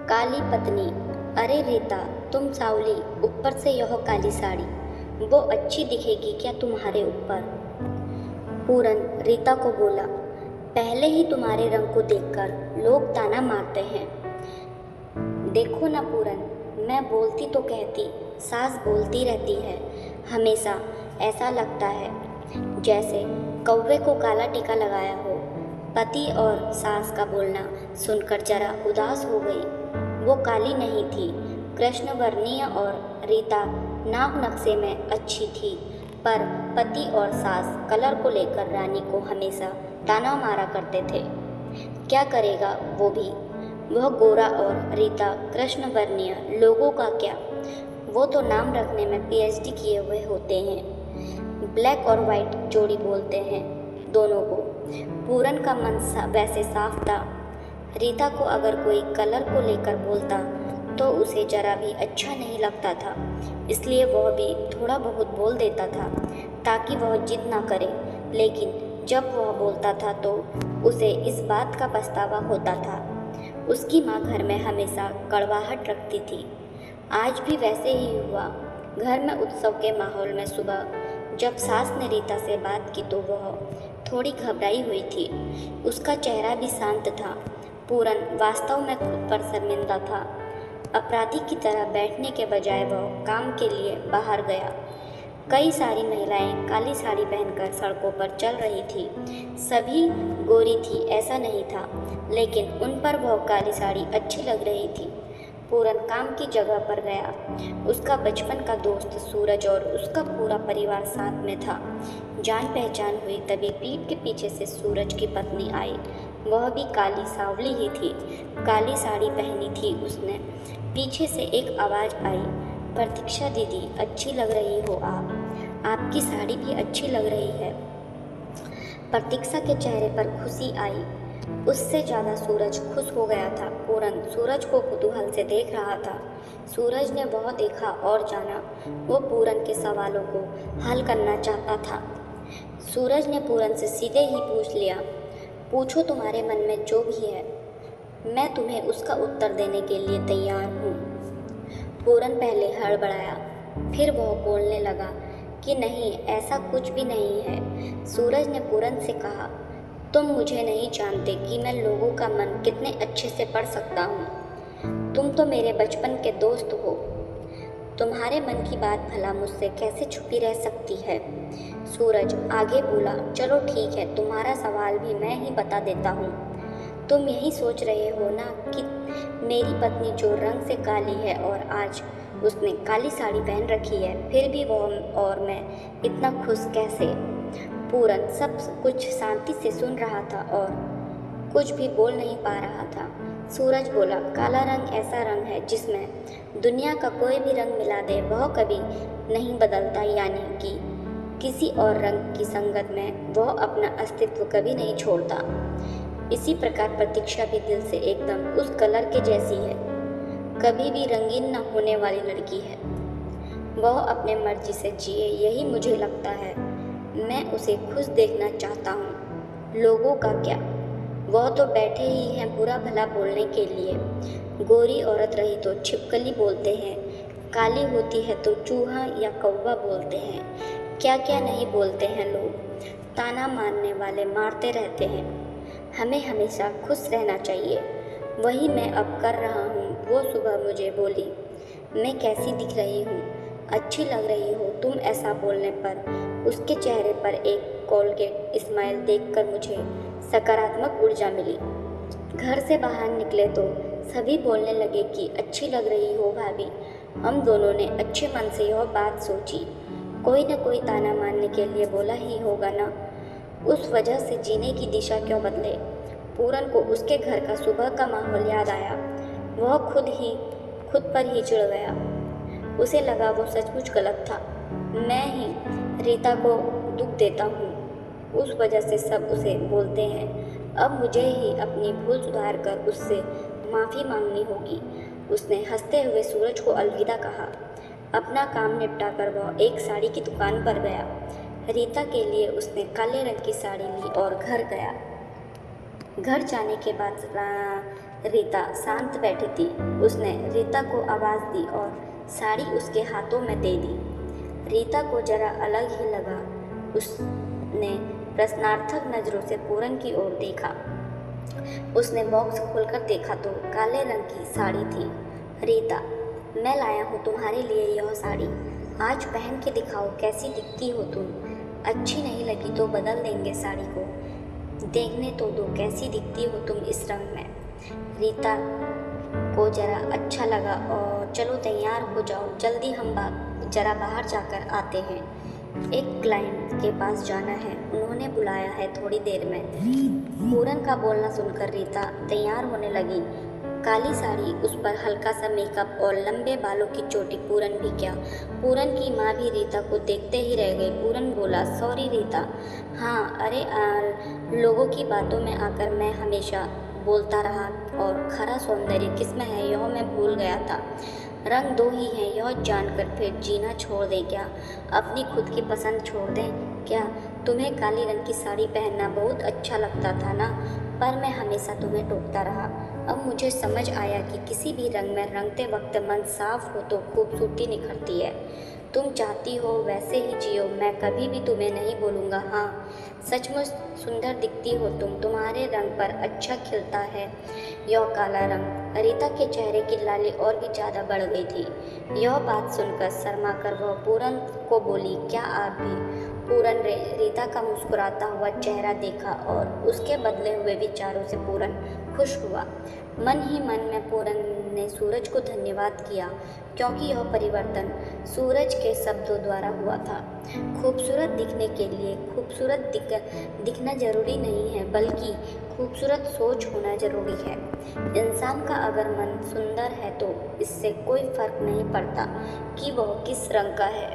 काली पत्नी। अरे रीता, तुम सावली, ऊपर से यह काली साड़ी, वो अच्छी दिखेगी क्या तुम्हारे ऊपर? पूरन रीता को बोला, पहले ही तुम्हारे रंग को देखकर लोग ताना मारते हैं। देखो ना पूरन, मैं बोलती तो कहती, सास बोलती रहती है। हमेशा ऐसा लगता है जैसे कौवे को काला टीका लगाया हो। पति और सास का बोलना सुनकर जरा उदास हो गई। वो काली नहीं थी, कृष्णवर्णीय, और रीता नाक नक्शे में अच्छी थी, पर पति और सास कलर को लेकर रानी को हमेशा ताना मारा करते थे। क्या करेगा वो भी, वह गोरा और रीता कृष्णवर्णीय। लोगों का क्या, वो तो नाम रखने में पीएचडी किए हुए होते हैं। ब्लैक और वाइट जोड़ी बोलते हैं दोनों को। पूरन का मन वैसे साफ था। रीता को अगर कोई कलर को लेकर बोलता तो उसे जरा भी अच्छा नहीं लगता था, इसलिए वह भी थोड़ा बहुत बोल देता था ताकि वह जिद ना करे। लेकिन जब वह बोलता था तो उसे इस बात का पछतावा होता था। उसकी माँ घर में हमेशा कड़वाहट रखती थी। आज भी वैसे ही हुआ। घर में उत्सव के माहौल में सुबह जब सास ने रीता से बात की तो वह थोड़ी घबराई हुई थी। उसका चेहरा भी शांत था। पूरन वास्तव में खुद पर शर्मिंदा था। अपराधी की तरह बैठने के बजाय वह काम के लिए बाहर गया। कई सारी महिलाएं काली साड़ी पहनकर सड़कों पर चल रही थी। सभी गोरी थी ऐसा नहीं था, लेकिन उन पर वह काली साड़ी अच्छी लग रही थी। पूरन काम की जगह पर गया। उसका बचपन का दोस्त सूरज और उसका पूरा परिवार साथ में था। जान पहचान हुई तभी पीठ के पीछे से सूरज की पत्नी आई। वह भी काली सावली ही थी। काली साड़ी पहनी थी उसने। पीछे से एक आवाज़ आई, प्रतीक्षा दीदी, अच्छी लग रही हो आप। आपकी साड़ी भी अच्छी लग रही है। प्रतीक्षा के चेहरे पर खुशी आई। उससे ज़्यादा सूरज खुश हो गया था। पूरन सूरज को कुतूहल से देख रहा था। सूरज ने वह देखा और जाना। वो पूरन के सवालों को हल करना चाहता था। सूरज ने पूरन से सीधे ही पूछ लिया, पूछो तुम्हारे मन में जो भी है, मैं तुम्हें उसका उत्तर देने के लिए तैयार हूँ। पूरन पहले हड़बड़ाया, फिर वह बोलने लगा कि नहीं, ऐसा कुछ भी नहीं है। सूरज ने पूरन से कहा, तुम मुझे नहीं जानते कि मैं लोगों का मन कितने अच्छे से पढ़ सकता हूँ। तुम तो मेरे बचपन के दोस्त हो। तुम्हारे मन की बात भला मुझसे कैसे छुपी रह सकती है? सूरज आगे बोला, चलो ठीक है, तुम्हारा सवाल भी मैं ही बता देता हूँ। तुम यही सोच रहे हो ना कि मेरी पत्नी जो रंग से काली है और आज उसने काली साड़ी पहन रखी है, फिर भी वह और मैं इतना खुश कैसे? पूरन सब कुछ शांति से सुन रहा था और कुछ भी बोल नहीं पा रहा था। सूरज बोला, काला रंग ऐसा रंग है जिसमें दुनिया का कोई भी रंग मिला दे वह कभी नहीं बदलता, यानी कि किसी और रंग की संगत में वह अपना अस्तित्व कभी नहीं छोड़ता। इसी प्रकार प्रतीक्षा भी दिल से एकदम उस कलर के जैसी है, कभी भी रंगीन न होने वाली लड़की है। वह अपने मर्जी से जिए, यही मुझे लगता है। मैं उसे खुश देखना चाहता हूँ। लोगों का क्या, वह तो बैठे ही हैं बुरा भला बोलने के लिए। गोरी औरत रही तो छिपकली बोलते हैं, काली होती है तो चूहा या कौवा बोलते हैं। क्या क्या नहीं बोलते हैं लोग। ताना मारने वाले मारते रहते हैं। हमें हमेशा खुश रहना चाहिए। वही मैं अब कर रहा हूँ। वो सुबह मुझे बोली, मैं कैसी दिख रही हूँ? अच्छी लग रही हो तुम। ऐसा बोलने पर उसके चेहरे पर एक कोलगेट स्माइल देखकर मुझे सकारात्मक ऊर्जा मिली। घर से बाहर निकले तो सभी बोलने लगे कि अच्छी लग रही हो भाभी। हम दोनों ने अच्छे मन से यह बात सोची, कोई न कोई ताना मारने के लिए बोला ही होगा ना। उस वजह से जीने की दिशा क्यों बदले? पूरन को उसके घर का सुबह का माहौल याद आया। वह खुद पर ही चिढ़ गया। उसे लगा वो सचमुच गलत था। मैं ही रीता को दुख देता हूँ, उस वजह से सब उसे बोलते हैं। अब मुझे ही अपनी भूल सुधार कर उससे माफ़ी मांगनी होगी। उसने हंसते हुए सूरज को अलविदा कहा। अपना काम निपटा कर वह एक साड़ी की दुकान पर गया। रीता के लिए उसने काले रंग की साड़ी ली और घर गया। घर जाने के बाद रीता शांत बैठी थी। उसने रीता को आवाज़ दी और साड़ी उसके हाथों में दे दी। रीता को जरा अलग ही लगा। उसने प्रश्नार्थक नज़रों से पूरन की ओर देखा। उसने बॉक्स खोलकर देखा तो काले रंग की साड़ी थी। रीता, मैं लाया हूँ तुम्हारे लिए यह साड़ी। आज पहन के दिखाओ कैसी दिखती हो तुम। अच्छी नहीं लगी तो बदल देंगे साड़ी को। देखने तो दो कैसी दिखती हो तुम इस रंग में। रीता को जरा अच्छा लगा और चलो तैयार हो जाओ, जल्दी हम जरा बाहर जाकर आते हैं। एक क्लाइंट के पास जाना है, उन्होंने बुलाया है थोड़ी देर में। पूरन का बोलना सुनकर रीता तैयार होने लगी। काली साड़ी, उस पर हल्का सा मेकअप और लंबे बालों की चोटी। पूरन भी क्या, पूरन की माँ भी रीता को देखते ही रह गई। पूरन बोला, सॉरी रीता। हाँ, अरे लोगों की बातों में आकर मैं हमेशा बोलता रहा और खरा सौंदर्य किसमें है यह मैं भूल गया था। रंग दो ही हैं यह जानकर फिर जीना छोड़ दें क्या? अपनी खुद की पसंद छोड़ दें क्या? तुम्हें काली रंग की साड़ी पहनना बहुत अच्छा लगता था ना, पर मैं हमेशा तुम्हें टोकता रहा। अब मुझे समझ आया कि किसी भी रंग में रंगते वक्त मन साफ हो तो खूबसूरती निखरती है। तुम चाहती हो वैसे ही जियो, मैं कभी भी तुम्हें नहीं बोलूँगा। हाँ, सचमुच सुंदर दिखती हो तुम, तुम्हारे रंग पर अच्छा खिलता है यह काला रंग। रीता के चेहरे की लाली और भी ज़्यादा बढ़ गई थी। यह बात सुनकर शर्मा कर वह पूरन को बोली, क्या आप भी? पूरन ने रीता का मुस्कुराता हुआ चेहरा देखा और उसके बदले हुए विचारों से पूरन खुश हुआ। मन ही मन में पूरन ने सूरज को धन्यवाद किया, क्योंकि यह परिवर्तन सूरज के शब्दों द्वारा हुआ था। खूबसूरत दिखने के लिए खूबसूरत दिखना जरूरी नहीं है, बल्कि खूबसूरत सोच होना जरूरी है। इंसान का अगर मन सुंदर है तो इससे कोई फर्क नहीं पड़ता कि वह किस रंग का है।